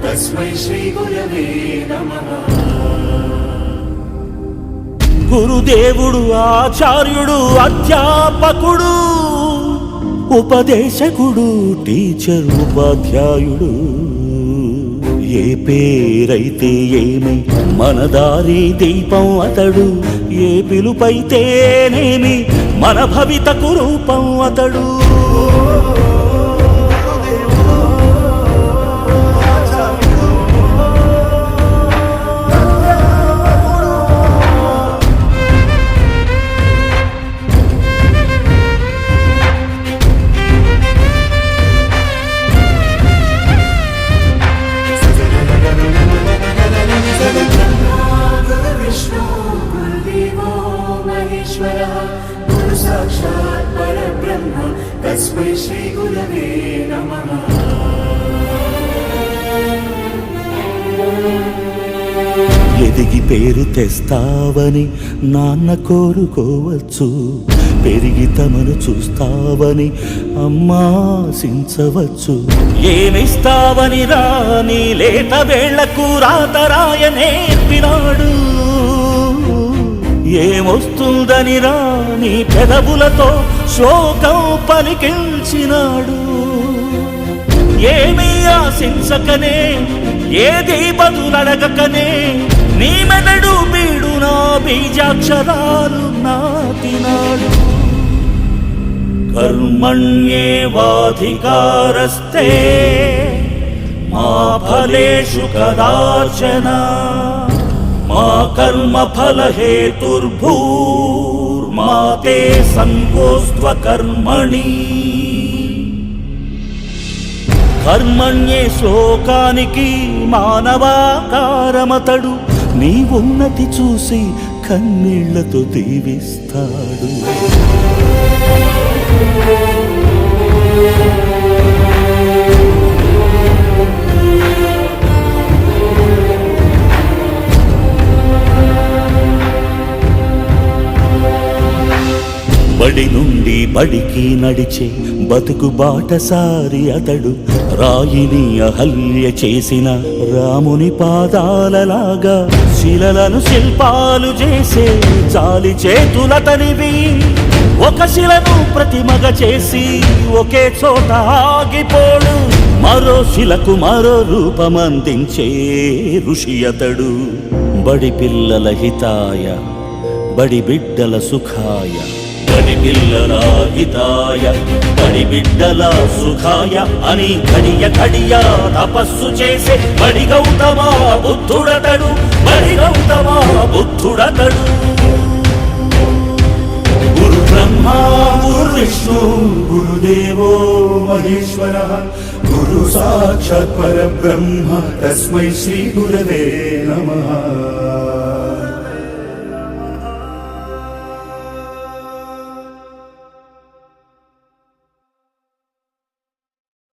తస్మై శ్రీ గురవే నమః. గురుదేవుడు ఆచార్యుడు అధ్యాపకుడు ఉపదేశకుడు టీచర్ ఉపాధ్యాయుడు ఏ పేరైతే ఏమి మన దారి దీపం అతడు ఏ పిలుపైతేనేమి మన భవితకు రూపం అతడు గురు సాక్షాత్ పరబ్రహ్మ తస్మై శ్రీ గురవే నమః. ఎదిగి పేరు తెస్తావని నాన్న కోరుకోవచ్చు పెరిగి తమను చూస్తావని అమ్మాశించవచ్చు ఏమిస్తావని రాని లేత వేళ్లకు రాతరాయ నేర్పినాడు ఏమొస్తుందని రాని పెదవులతో శోకం పలికించినాడు ఏమీ ఆశించకనే ఏది బదులడగకనే నీ మెదడు బీడు నా బీజాక్షరాలు నాటినాడు కర్మణ్యేవాధికారస్తే మా ఫలేషు కదాచన మా కర్మ ఫల హేతుర్భూర్మా తే సంగోస్త్వ కర్మణి. కర్మణ్యే శ్లోకానికి మానవాకారమతడు నీ ఉన్నతి చూసి కన్నీళ్లతో దీవిస్తాడు బడి నుండి బడికి నడిచే బతుకు బాటసారి అతడు రాయిని అహల్య చేసిన రాముని పాదాలలాగా శిలలను శిల్పాలు చేసే జాలి చేతులతనివి ఒక శిలను ప్రతిమగ చేసి ఒకే చోట ఆగిపోడు మరో శిలకు మరో రూపమందించే ఋషి అతడు బడి పిల్లల హితాయ బడి బిడ్డల సుఖాయ బడి పిల్లల హితాయ బడి బిడ్డల సుఖాయ అని ఘడియ ఘడియ తపస్సు చేసే బడి గౌతమ బుద్ధుడతడు బడి గౌతమ బుద్ధుడతడు గురు బ్రహ్మ గురు విష్ణు గురుదేవో మహేశ్వరః గురు సాక్షాత్ పరబ్రహ్మ తస్మై శ్రీ గురవే నమః.